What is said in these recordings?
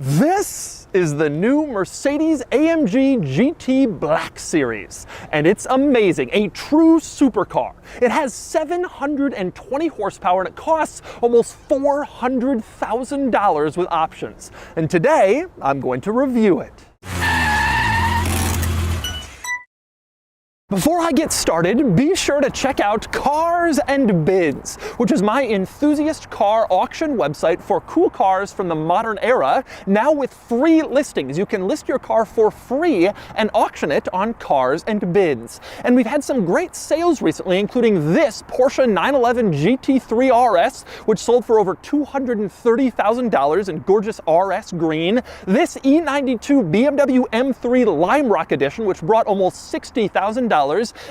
This is the new Mercedes AMG GT Black Series, and it's amazing, a true supercar. It has 720 horsepower and it costs almost $400,000 with options. And today, I'm going to review it. Before I get started, be sure to check out Cars and Bids, which is my enthusiast car auction website for cool cars from the modern era, now with free listings. You can list your car for free and auction it on Cars and Bids. And we've had some great sales recently, including this Porsche 911 GT3 RS, which sold for over $230,000 in gorgeous RS green. This E92 BMW M3 Lime Rock Edition, which brought almost $60,000.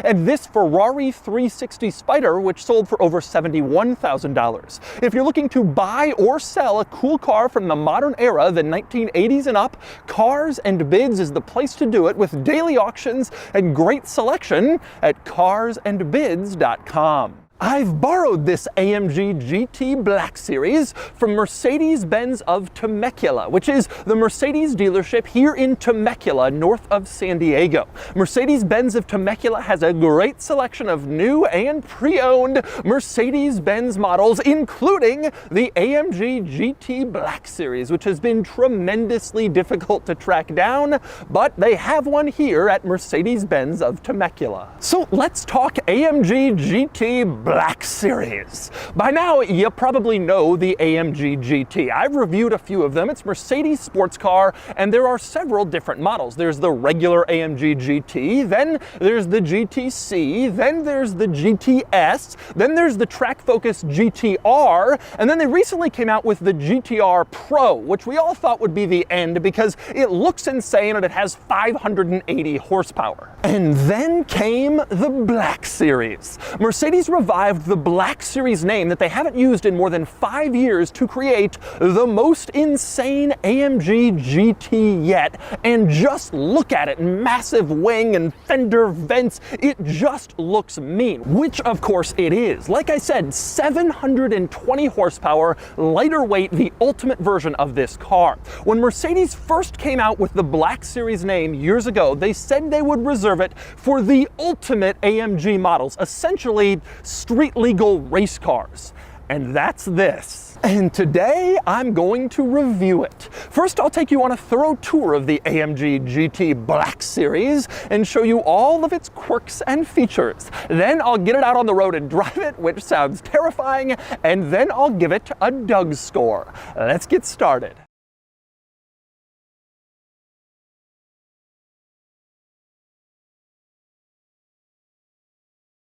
And this Ferrari 360 Spider, which sold for over $71,000. If you're looking to buy or sell a cool car from the modern era, the 1980s and up, Cars and Bids is the place to do it, with daily auctions and great selection at carsandbids.com. I've borrowed this AMG GT Black Series from Mercedes-Benz of Temecula, which is the Mercedes dealership here in Temecula, north of San Diego. Mercedes-Benz of Temecula has a great selection of new and pre-owned Mercedes-Benz models, including the AMG GT Black Series, which has been tremendously difficult to track down, but they have one here at Mercedes-Benz of Temecula. So let's talk AMG GT Black Series. By now, you probably know the AMG GT. I've reviewed a few of them. It's Mercedes sports car, and there are several different models. There's the regular AMG GT, then there's the GTC, then there's the GTS, then there's the track-focused GTR, and then they recently came out with the GTR Pro, which we all thought would be the end because it looks insane and it has 580 horsepower. And then came the Black Series. Mercedes revived the Black Series name that they haven't used in more than 5 years to create the most insane AMG GT yet. And just look at it, massive wing and fender vents. It just looks mean, which of course it is. Like I said, 720 horsepower, lighter weight, the ultimate version of this car. When Mercedes first came out with the Black Series name years ago, they said they would reserve it for the ultimate AMG models, essentially street legal race cars. And that's this. And today I'm going to review it. First, I'll take you on a thorough tour of the AMG GT Black Series and show you all of its quirks and features. Then I'll get it out on the road and drive it, which sounds terrifying, and then I'll give it a Doug score. Let's get started.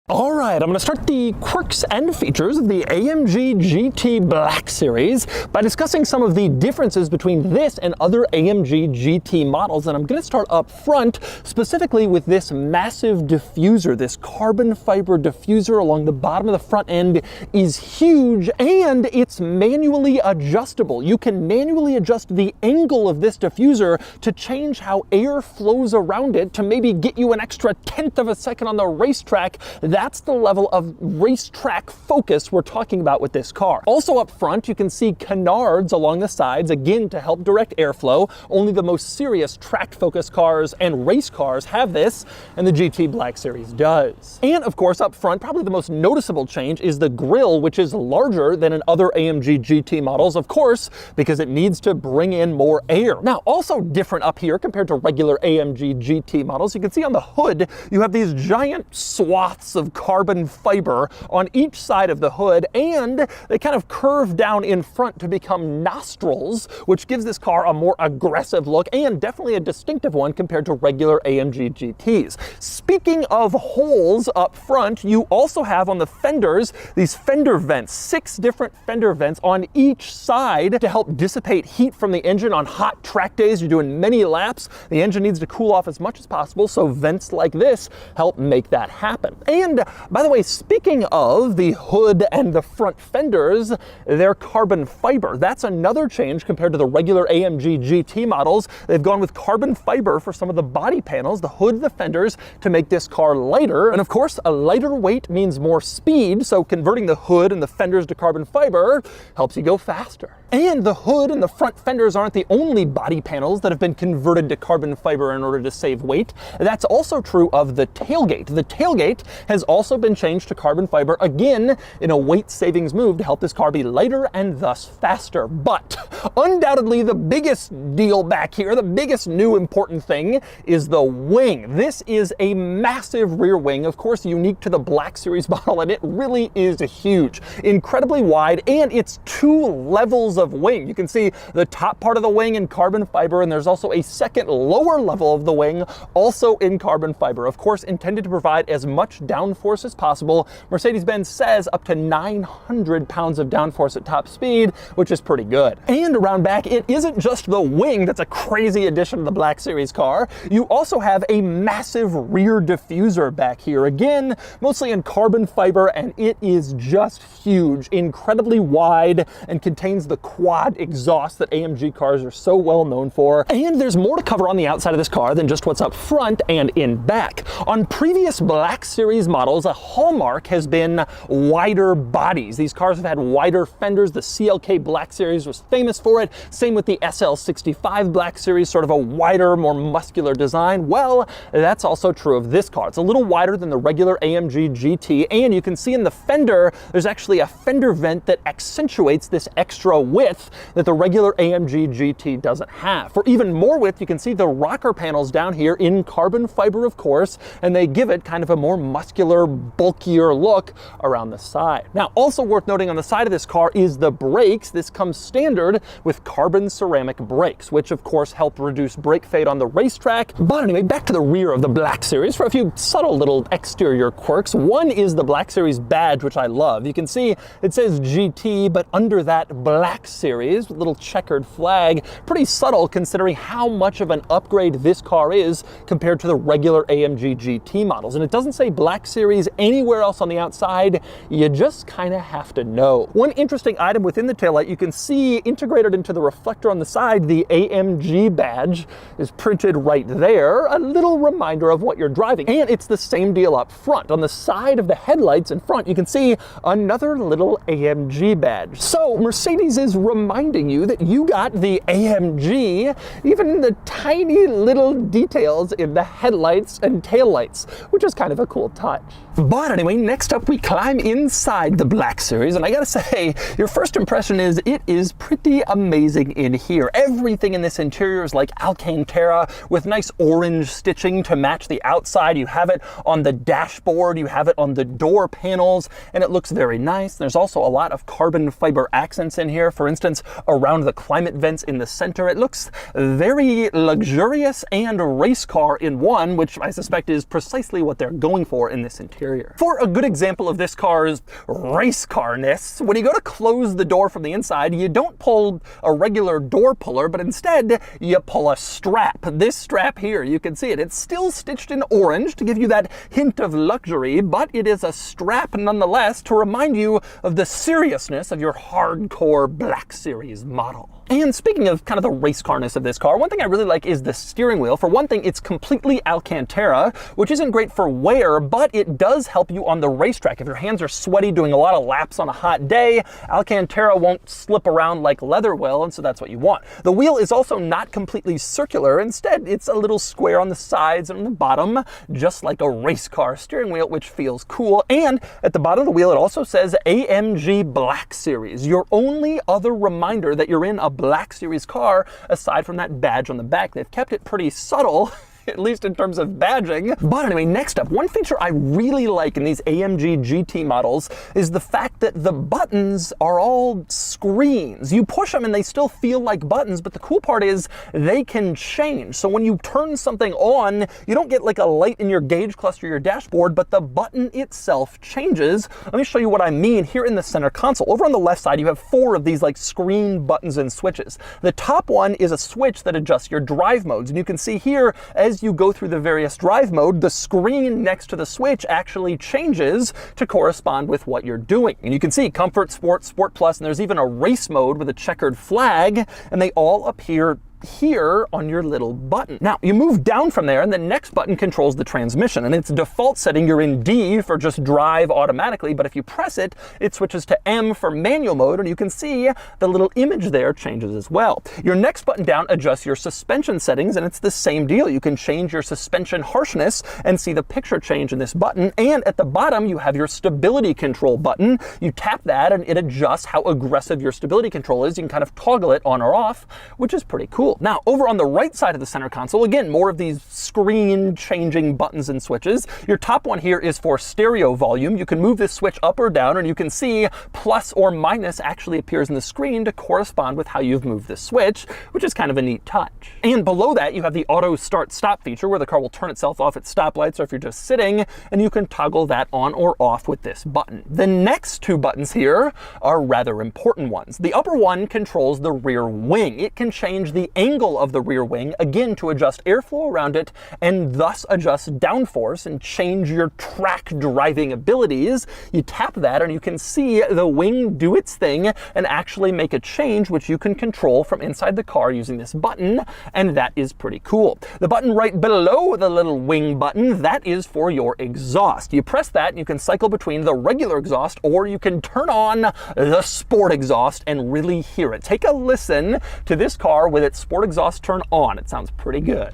All right, I'm going to start the quirks and features of the AMG GT Black Series by discussing some of the differences between this and other AMG GT models. And I'm going to start up front, specifically with this massive diffuser. This carbon fiber diffuser along the bottom of the front end is huge, and it's manually adjustable. You can manually adjust the angle of this diffuser to change how air flows around it to maybe get you an extra 1/10 of a second on the racetrack. That's the level of racetrack focus we're talking about with this car. Also up front, you can see canards along the sides, again to help direct airflow. Only the most serious track-focused cars and race cars have this, and the GT Black Series does. And of course up front, probably the most noticeable change is the grille, which is larger than in other AMG GT models, of course, because it needs to bring in more air. Now, also different up here compared to regular AMG GT models, you can see on the hood, you have these giant swaths of carbon fiber on each side of the hood, and they kind of curve down in front to become nostrils, which gives this car a more aggressive look and definitely a distinctive one compared to regular AMG GTs. Speaking of holes up front, you also have on the fenders these fender vents, 6 different fender vents on each side to help dissipate heat from the engine on hot track days. You're doing many laps, the engine needs to cool off as much as possible, so vents like this help make that happen. And And by the way, speaking of the hood and the front fenders, they're carbon fiber. That's another change compared to the regular AMG GT models. They've gone with carbon fiber for some of the body panels, the hood, the fenders, to make this car lighter. And of course, a lighter weight means more speed, so converting the hood and the fenders to carbon fiber helps you go faster. And the hood and the front fenders aren't the only body panels that have been converted to carbon fiber in order to save weight. That's also true of the tailgate. The tailgate has also been changed to carbon fiber, again, in a weight savings move to help this car be lighter and thus faster. But undoubtedly the biggest deal back here, the biggest new important thing, is the wing. This is a massive rear wing, of course unique to the Black Series model, and it really is huge. Incredibly wide, and it's 2 levels of wing. You can see the top part of the wing in carbon fiber, and there's also a second lower level of the wing also in carbon fiber, of course intended to provide as much downforce as possible. Mercedes-Benz says up to 900 pounds of downforce at top speed, which is pretty good. And around back, it isn't just the wing that's a crazy addition to the Black Series car. You also have a massive rear diffuser back here, again mostly in carbon fiber, and it is just huge, incredibly wide, and contains the quad exhaust that AMG cars are so well known for. And there's more to cover on the outside of this car than just what's up front and in back. On previous Black Series models, a hallmark has been wider bodies. These cars have had wider fenders. The CLK Black Series was famous for it. Same with the SL65 Black Series, sort of a wider, more muscular design. Well, that's also true of this car. It's a little wider than the regular AMG GT, and you can see in the fender, there's actually a fender vent that accentuates this extra width that the regular AMG GT doesn't have. For even more width, you can see the rocker panels down here in carbon fiber, of course, and they give it kind of a more muscular, bulkier look around the side. Now, also worth noting on the side of this car is the brakes. This comes standard with carbon ceramic brakes, which of course help reduce brake fade on the racetrack. But anyway, back to the rear of the Black Series for a few subtle little exterior quirks. One is the Black Series badge, which I love. You can see it says GT, but under that Black Series with a little checkered flag. Pretty subtle considering how much of an upgrade this car is compared to the regular AMG GT models. And it doesn't say Black Series anywhere else on the outside. You just kind of have to know. One interesting item within the taillight, you can see integrated into the reflector on the side, the AMG badge is printed right there. A little reminder of what you're driving. And it's the same deal up front. On the side of the headlights in front, you can see another little AMG badge. So Mercedes is reminding you that you got the AMG, even the tiny little details in the headlights and taillights, which is kind of a cool touch. But anyway, next up we climb inside the Black Series, and I gotta say, your first impression is it is pretty amazing in here. Everything in this interior is like Alcantara with nice orange stitching to match the outside. You have it on the dashboard, you have it on the door panels, and it looks very nice. There's also a lot of carbon fiber accents in here. For instance, around the climate vents in the center, it looks very luxurious and race car in one, which I suspect is precisely what they're going for in this interior. For a good example of this car's race car-ness, when you go to close the door from the inside, you don't pull a regular door puller, but instead you pull a strap. This strap here, you can see it. It's still stitched in orange to give you that hint of luxury, but it is a strap nonetheless to remind you of the seriousness of your hardcore Black Series model. And speaking of kind of the race carness of this car, one thing I really like is the steering wheel. For one thing, it's completely Alcantara, which isn't great for wear, but it does help you on the racetrack. If your hands are sweaty doing a lot of laps on a hot day, Alcantara won't slip around like leather will, and so that's what you want. The wheel is also not completely circular. Instead, it's a little square on the sides and on the bottom, just like a race car steering wheel, which feels cool. And at the bottom of the wheel, it also says AMG Black Series, your only other reminder that you're in a Black Series car, aside from that badge on the back. They've kept it pretty subtle, at least in terms of badging. But anyway, next up, one feature I really like in these AMG GT models is the fact that the buttons are all screens. You push them and they still feel like buttons, but the cool part is they can change. So when you turn something on, you don't get like a light in your gauge cluster or your dashboard, but the button itself changes. Let me show you what I mean here in the center console. Over on the left side, you have 4 of these like screen buttons and switches. The top one is a switch that adjusts your drive modes, and you can see here, as as you go through the various drive mode, the screen next to the switch actually changes to correspond with what you're doing. And you can see Comfort, Sport, Sport Plus, and there's even a race mode with a checkered flag, and they all appear here on your little button. Now, you move down from there, and the next button controls the transmission. And its default setting, you're in D for just drive automatically, but if you press it, it switches to M for manual mode, and you can see the little image there changes as well. Your next button down adjusts your suspension settings, and it's the same deal. You can change your suspension harshness and see the picture change in this button. And at the bottom, you have your stability control button. You tap that, and it adjusts how aggressive your stability control is. You can kind of toggle it on or off, which is pretty cool. Now, over on the right side of the center console, again, more of these screen changing buttons and switches. Your top one here is for stereo volume. You can move this switch up or down, and you can see plus or minus actually appears in the screen to correspond with how you've moved the switch, which is kind of a neat touch. And below that, you have the auto start stop feature where the car will turn itself off at stoplights or if you're just sitting, and you can toggle that on or off with this button. The next two buttons here are rather important ones. The upper one controls the rear wing. It can change the angle of the rear wing, again, to adjust airflow around it and thus adjust downforce and change your track driving abilities. You tap that and you can see the wing do its thing and actually make a change, which you can control from inside the car using this button, and that is pretty cool. The button right below the little wing button, that is for your exhaust. You press that and you can cycle between the regular exhaust, or you can turn on the sport exhaust and really hear it. Take a listen to this car with its sport exhaust turn on. It sounds pretty good.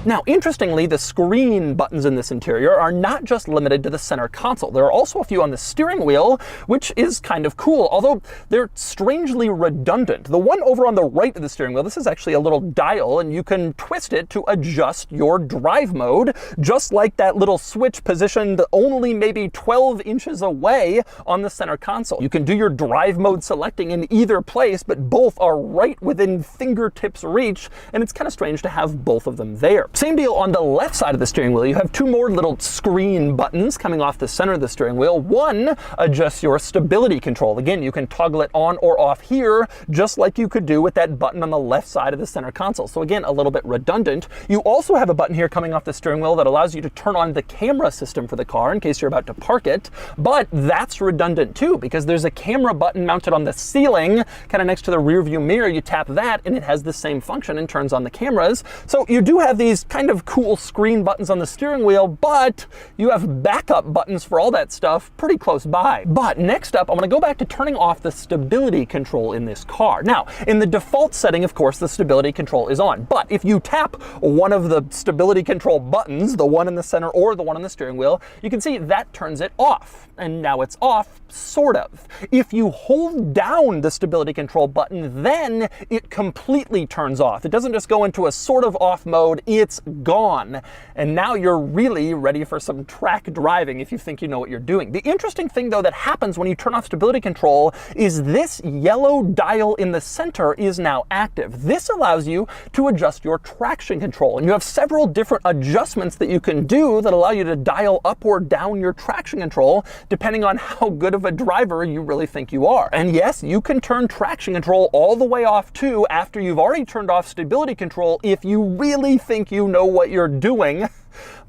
Now, interestingly, the screen buttons in this interior are not just limited to the center console. There are also a few on the steering wheel, which is kind of cool, although they're strangely redundant. The one over on the right of the steering wheel, this is actually a little dial, and you can twist it to adjust your drive mode, just like that little switch positioned only maybe 12 inches away on the center console. You can do your drive mode selecting in either place, but both are right within fingertips reach, and it's kind of strange to have both of them there. Same deal on the left side of the steering wheel. You have two more little screen buttons coming off the center of the steering wheel. One adjusts your stability control. Again, you can toggle it on or off here, just like you could do with that button on the left side of the center console. So again, a little bit redundant. You also have a button here coming off the steering wheel that allows you to turn on the camera system for the car in case you're about to park it. But that's redundant too, because there's a camera button mounted on the ceiling, kind of next to the rear view mirror. You tap that and it has the same function and turns on the cameras. So you do have these kind of cool screen buttons on the steering wheel, but you have backup buttons for all that stuff pretty close by. But next up, I'm going to go back to turning off the stability control in this car. Now, in the default setting, of course, the stability control is on. But if you tap one of the stability control buttons, the one in the center or the one on the steering wheel, you can see that turns it off. And now it's off, sort of. If you hold down the stability control button, then it completely turns off. It doesn't just go into a sort of off mode, it's gone. And now you're really ready for some track driving if you think you know what you're doing. The interesting thing, though, that happens when you turn off stability control is this yellow dial in the center is now active. This allows you to adjust your traction control. And you have several different adjustments that you can do that allow you to dial up or down your traction control depending on how good of a driver you really think you are. And yes, you can turn traction control all the way off too after you've already turned off stability control if you really think you know what you're doing.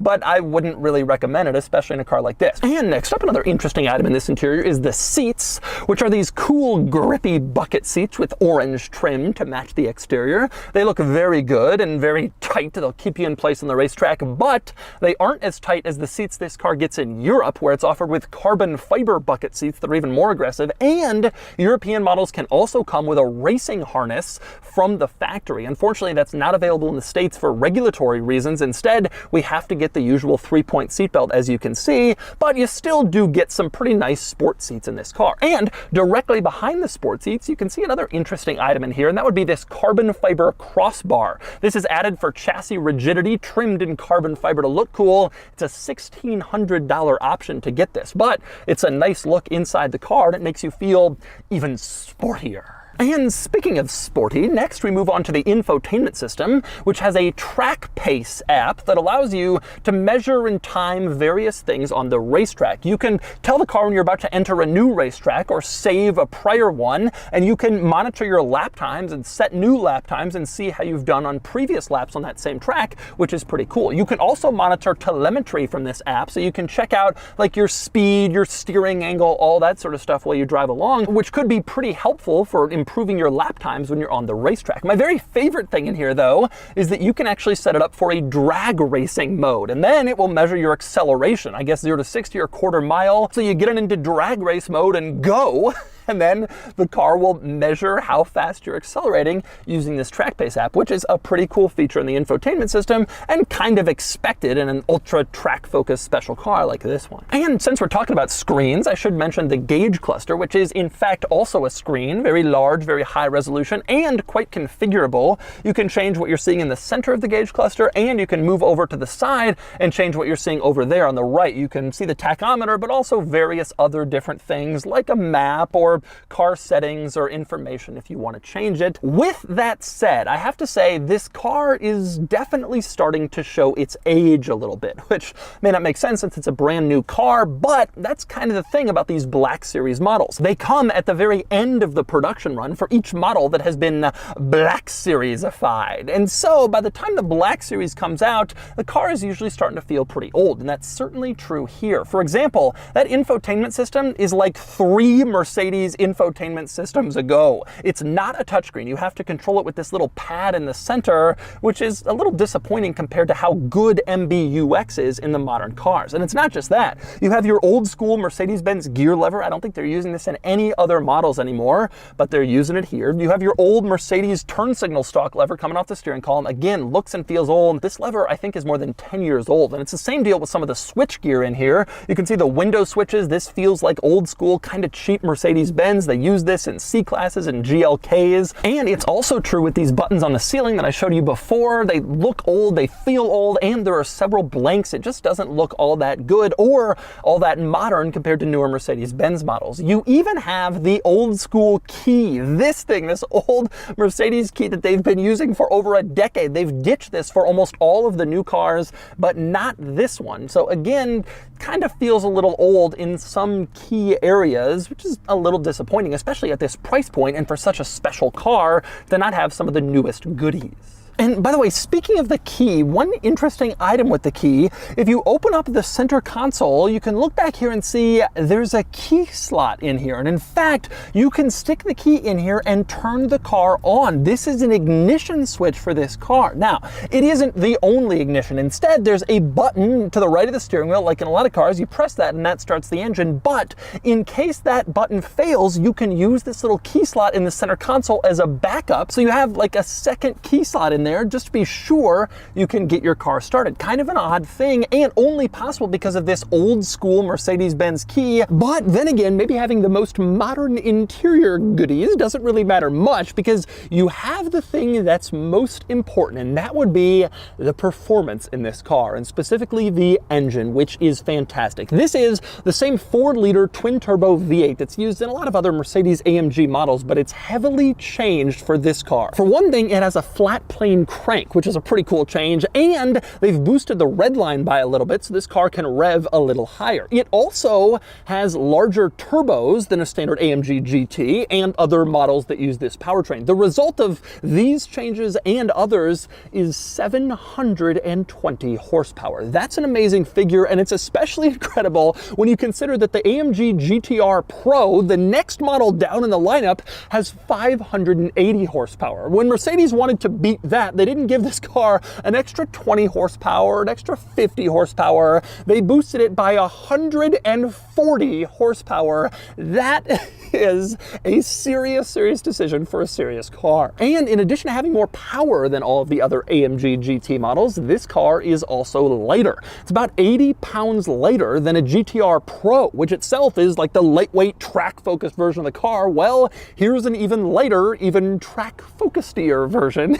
But I wouldn't really recommend it, especially in a car like this. And next up, another interesting item in this interior is the seats, which are these cool, grippy bucket seats with orange trim to match the exterior. They look very good and very tight. They'll keep you in place on the racetrack, but they aren't as tight as the seats this car gets in Europe, where it's offered with carbon fiber bucket seats that are even more aggressive. And European models can also come with a racing harness from the factory. Unfortunately, that's not available in the States for regulatory reasons. Instead, we have to get the usual 3-point seatbelt, as you can see, but you still do get some pretty nice sport seats in this car. And directly behind the sport seats, you can see another interesting item in here, and that would be this carbon fiber crossbar. This is added for chassis rigidity, trimmed in carbon fiber to look cool. It's a $1,600 option to get this, but it's a nice look inside the car, and it makes you feel even sportier. And speaking of sporty, next we move on to the infotainment system, which has a track pace app that allows you to measure and time various things on the racetrack. You can tell the car when you're about to enter a new racetrack or save a prior one, and you can monitor your lap times and set new lap times and see how you've done on previous laps on that same track, which is pretty cool. You can also monitor telemetry from this app, so you can check out like your speed, your steering angle, all that sort of stuff while you drive along, which could be pretty helpful for improving your lap times when you're on the racetrack. My very favorite thing in here, though, is that you can actually set it up for a drag racing mode, and then it will measure your acceleration, I guess 0 to 60 or quarter mile. So you get it into drag race mode and go, and then the car will measure how fast you're accelerating using this track pace app, which is a pretty cool feature in the infotainment system and kind of expected in an ultra track focused special car like this one. And since we're talking about screens, I should mention the gauge cluster, which is in fact also a screen, very large, very high resolution, and quite configurable. You can change what you're seeing in the center of the gauge cluster, and you can move over to the side and change what you're seeing over there on the right. You can see the tachometer, but also various other different things like a map or car settings or information if you want to change it. With that said, I have to say this car is definitely starting to show its age a little bit, which may not make sense since it's a brand new car, but that's kind of the thing about these Black Series models. They come at the very end of the production run for each model that has been Black Series-ified. And so by the time the Black Series comes out, the car is usually starting to feel pretty old, and that's certainly true here. For example, that infotainment system is like 3 Mercedes infotainment systems ago. It's not a touchscreen. You have to control it with this little pad in the center, which is a little disappointing compared to how good MBUX is in the modern cars. And it's not just that. You have your old school Mercedes-Benz gear lever. I don't think they're using this in any other models anymore, but they're using it here. You have your old Mercedes turn signal stalk lever coming off the steering column. Again, looks and feels old. This lever, I think, is more than 10 years old. And it's the same deal with some of the switch gear in here. You can see the window switches. This feels like old school, kind of cheap Mercedes-Benz. They use this in C-classes and GLKs. And it's also true with these buttons on the ceiling that I showed you before. They look old, they feel old, and there are several blanks. It just doesn't look all that good or all that modern compared to newer Mercedes-Benz models. You even have the old school key. This thing, this old Mercedes key that they've been using for over a decade. They've ditched this for almost all of the new cars, but not this one. So again, kind of feels a little old in some key areas, which is a little disappointing, especially at this price point and for such a special car to not have some of the newest goodies. And by the way, speaking of the key, one interesting item with the key, if you open up the center console, you can look back here and see there's a key slot in here. And in fact, you can stick the key in here and turn the car on. This is an ignition switch for this car. Now, it isn't the only ignition. Instead, there's a button to the right of the steering wheel, like in a lot of cars. You press that and that starts the engine. But in case that button fails, you can use this little key slot in the center console as a backup. So you have like a second key slot in there just to be sure you can get your car started. Kind of an odd thing, and only possible because of this old school Mercedes-Benz key. But then again, maybe having the most modern interior goodies doesn't really matter much because you have the thing that's most important, and that would be the performance in this car, and specifically the engine, which is fantastic. This is the same 4-liter twin-turbo V8 that's used in a lot of other Mercedes AMG models, but it's heavily changed for this car. For one thing, it has a flat plane crank, which is a pretty cool change, and they've boosted the red line by a little bit so this car can rev a little higher. It also has larger turbos than a standard AMG GT and other models that use this powertrain. The result of these changes and others is 720 horsepower. That's an amazing figure, and it's especially incredible when you consider that the AMG GTR Pro, the next model down in the lineup, has 580 horsepower. When Mercedes wanted to beat that, they didn't give this car an extra 20 horsepower, an extra 50 horsepower. They boosted it by 140 horsepower. That is a serious decision for a serious car. And in addition to having more power than all of the other AMG GT models, this car is also lighter. It's about 80 pounds lighter than a GTR Pro, which itself is like the lightweight track-focused version of the car. Well, here's an even lighter, even track-focusedier version.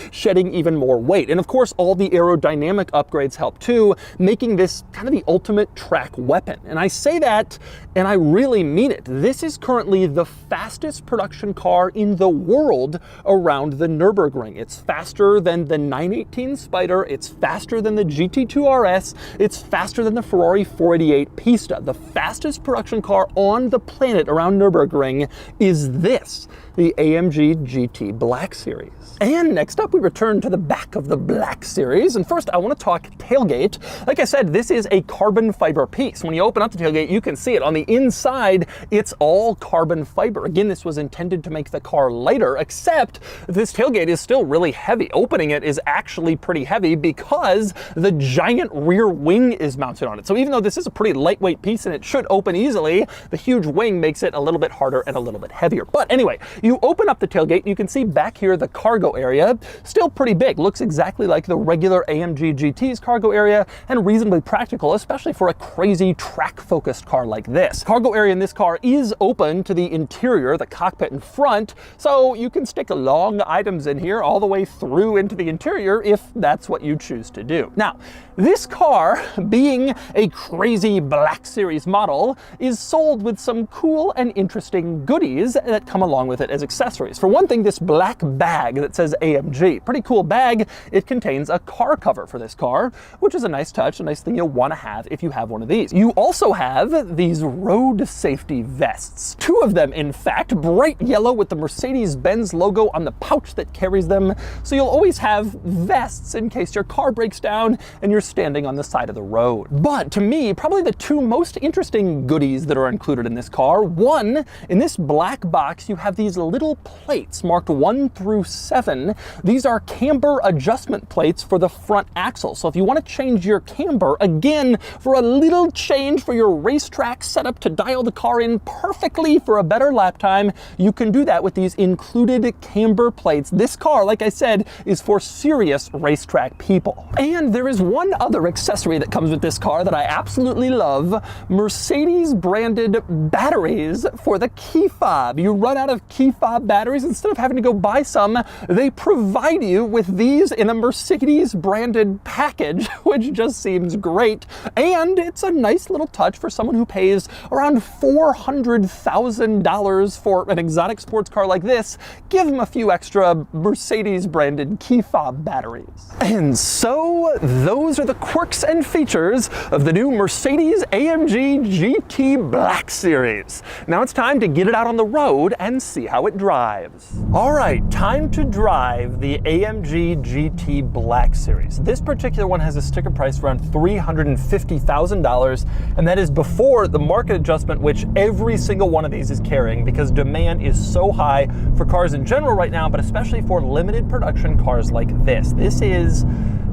Shedding even more weight. And of course, all the aerodynamic upgrades help too, making this kind of the ultimate track weapon. And I say that, and I really mean it. This is currently the fastest production car in the world around the Nürburgring. It's faster than the 918 Spider, it's faster than the GT2 RS, it's faster than the Ferrari 488 Pista. The fastest production car on the planet around Nürburgring is this, the AMG GT Black Series. And next up, we return to the back of the Black Series. And first, I want to talk tailgate. Like I said, this is a carbon fiber piece. When you open up the tailgate, you can see it. On the inside, it's all carbon fiber. Again, this was intended to make the car lighter, except this tailgate is still really heavy. Opening it is actually pretty heavy because the giant rear wing is mounted on it. So even though this is a pretty lightweight piece and it should open easily, the huge wing makes it a little bit harder and a little bit heavier. But anyway, you open up the tailgate, you can see back here the cargo area, still pretty big, looks exactly like the regular AMG GT's cargo area and reasonably practical, especially for a crazy track-focused car like this. Cargo area in this car is open to the interior, the cockpit in front, so you can stick long items in here all the way through into the interior if that's what you choose to do. Now, this car, being a crazy Black Series model, is sold with some cool and interesting goodies that come along with it as accessories. For one thing, this black bag that says AMG. Pretty cool bag. It contains a car cover for this car, which is a nice touch, a nice thing you'll want to have if you have one of these. You also have these road safety vests. Two of them, in fact, bright yellow with the Mercedes-Benz logo on the pouch that carries them. So you'll always have vests in case your car breaks down and you're standing on the side of the road. But to me, probably the two most interesting goodies that are included in this car, one, in this black box, you have these little plates marked 1 through 7. These are camber adjustment plates for the front axle. So if you want to change your camber, again, for a little change for your racetrack setup to dial the car in perfectly for a better lap time, you can do that with these included camber plates. This car, like I said, is for serious racetrack people. And there is one other accessory that comes with this car that I absolutely love, Mercedes branded batteries for the key fob. You run out of key fob batteries, instead of having to go buy some, they provide you with these in a Mercedes branded package, which just seems great. And it's a nice little touch for someone who pays around $400,000 for an exotic sports car like this. Give them a few extra Mercedes branded key fob batteries. And so those are the quirks and features of the new Mercedes AMG GT Black Series. Now it's time to get it out on the road and see how it drives. All right, time to drive the AMG GT Black Series. This particular one has a sticker price around $350,000, and that is before the market adjustment, which every single one of these is carrying because demand is so high for cars in general right now, but especially for limited production cars like this. This is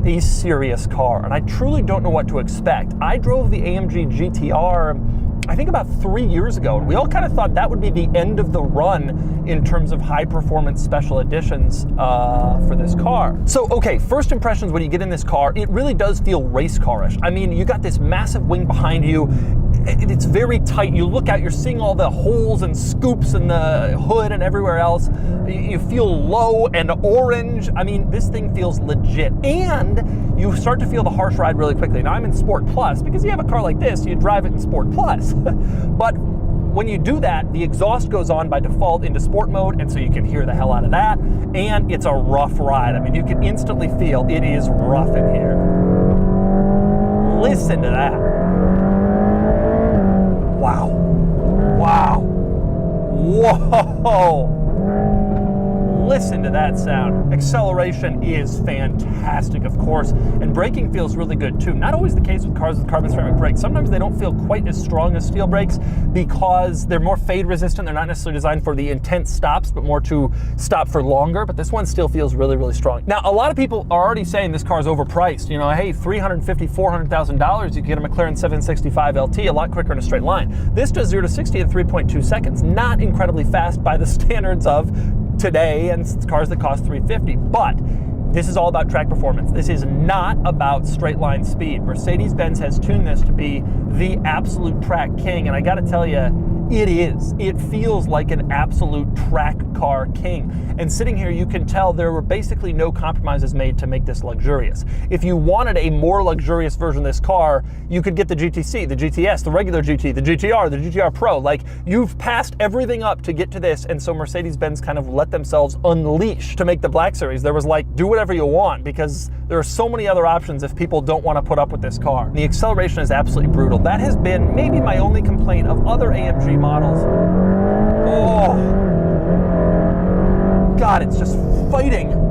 a serious car, and I truly don't know what to expect. I drove the AMG GTR I think about 3 years ago, and we all kind of thought that would be the end of the run in terms of high performance special editions for this car. So, okay, first impressions when you get in this car, it really does feel race car-ish. I mean, you got this massive wing behind you. It's very tight. You look out, you're seeing all the holes and scoops in the hood and everywhere else. You feel low and orange. I mean, this thing feels legit. And you start to feel the harsh ride really quickly. Now, I'm in Sport Plus. Because you have a car like this, you drive it in Sport Plus. But when you do that, the exhaust goes on by default into sport mode, and so you can hear the hell out of that. And it's a rough ride. I mean, you can instantly feel it is rough in here. Listen to that. Wow. Wow. Whoa. Listen to that sound. Acceleration is fantastic, of course, and braking feels really good too. Not always the case with cars with carbon ceramic brakes. Sometimes they don't feel quite as strong as steel brakes because they're more fade resistant. They're not necessarily designed for the intense stops, but more to stop for longer. But this one still feels really, really strong. Now, a lot of people are already saying this car is overpriced. You know, hey, $350,000, $400,000, you can get a McLaren 765 LT a lot quicker in a straight line. This does 0 to 60 in 3.2 seconds. Not incredibly fast by the standards of today and cars that cost $350, but this is all about track performance. This is not about straight line speed. Mercedes-Benz has tuned this to be the absolute track king, and I gotta tell you, It is. It feels like an absolute track car king. And sitting here, you can tell there were basically no compromises made to make this luxurious. If you wanted a more luxurious version of this car, you could get the GTC, the GTS, the regular GT, the GTR, the GTR Pro. Like, you've passed everything up to get to this, and so Mercedes-Benz kind of let themselves unleash to make the Black Series. There was like, do whatever you want, because there are so many other options if people don't want to put up with this car. The acceleration is absolutely brutal. That has been maybe my only complaint of other AMG models. Oh, God, it's just fighting.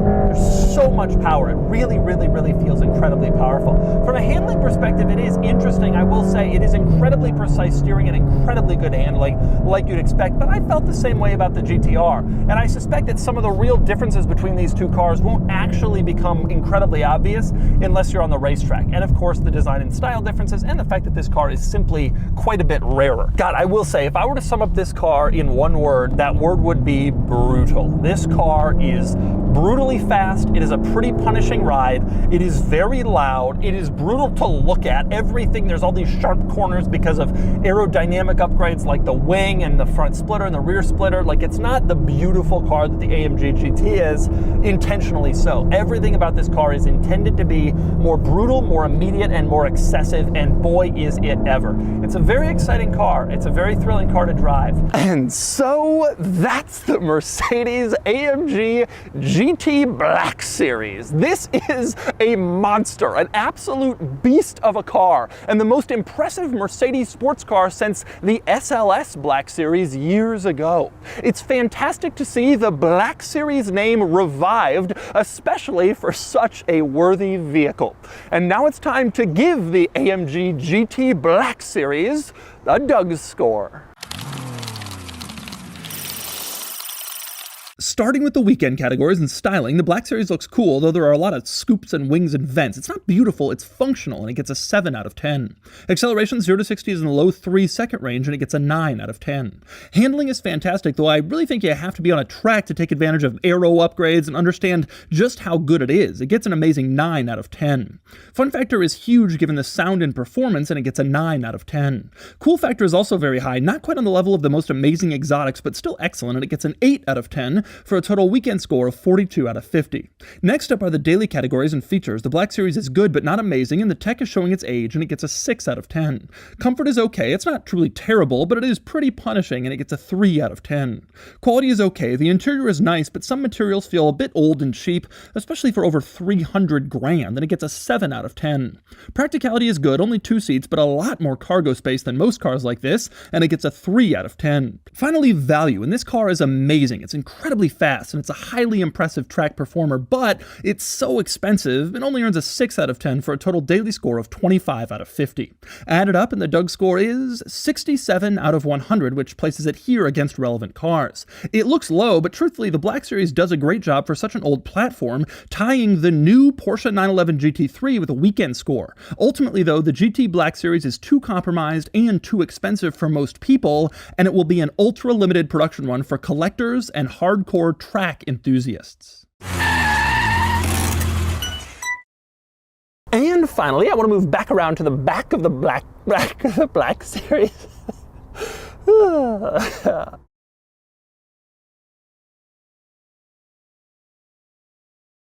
There's so much power. It really, really, really feels incredibly powerful. From a handling perspective, it is interesting. I will say it is incredibly precise steering and incredibly good handling, like you'd expect, but I felt the same way about the GTR. And I suspect that some of the real differences between these two cars won't actually become incredibly obvious unless you're on the racetrack. And of course, the design and style differences and the fact that this car is simply quite a bit rarer. God, I will say, if I were to sum up this car in one word, that word would be brutal. This car is brutally fast. It is a pretty punishing ride. It is very loud. It is brutal to look at. Everything, there's all these sharp corners because of aerodynamic upgrades like the wing and the front splitter and the rear splitter. Like, it's not the beautiful car that the AMG GT is, intentionally so. Everything about this car is intended to be more brutal, more immediate, and more excessive, and boy, is it ever. It's a very exciting car. It's a very thrilling car to drive. And so that's the Mercedes AMG GT Black Series. This is a monster, an absolute beast of a car, and the most impressive Mercedes sports car since the SLS Black Series years ago. It's fantastic to see the Black Series name revived, especially for such a worthy vehicle. And now it's time to give the AMG GT Black Series a Doug's score. Starting with the weekend categories and styling, the Black Series looks cool, though there are a lot of scoops and wings and vents. It's not beautiful, it's functional, and it gets a 7 out of 10. Acceleration 0 to 60 is in the low 3-second range, and it gets a 9 out of 10. Handling is fantastic, though I really think you have to be on a track to take advantage of aero upgrades and understand just how good it is. It gets an amazing 9 out of 10. Fun factor is huge given the sound and performance, and it gets a 9 out of 10. Cool factor is also very high, not quite on the level of the most amazing exotics, but still excellent, and it gets an 8 out of 10, for a total weekend score of 42 out of 50. Next up are the daily categories and features. The Black Series is good but not amazing, and the tech is showing its age, and it gets a 6 out of 10. Comfort is okay. It's not truly terrible, but it is pretty punishing, and it gets a 3 out of 10. Quality is okay. The interior is nice, but some materials feel a bit old and cheap, especially for over 300 grand, and it gets a 7 out of 10. Practicality is good, only 2 seats, but a lot more cargo space than most cars like this, and it gets a 3 out of 10. Finally, value, and this car is amazing. It's incredibly fast, and it's a highly impressive track performer, but it's so expensive, it only earns a 6 out of 10 for a total daily score of 25 out of 50. Added up, and the Doug score is 67 out of 100, which places it here against relevant cars. It looks low, but truthfully, the Black Series does a great job for such an old platform, tying the new Porsche 911 GT3 with a weekend score. Ultimately, though, the GT Black Series is too compromised and too expensive for most people, and it will be an ultra-limited production run for collectors and hardcore track enthusiasts. And finally, I want to move back around to the back of the Black Series.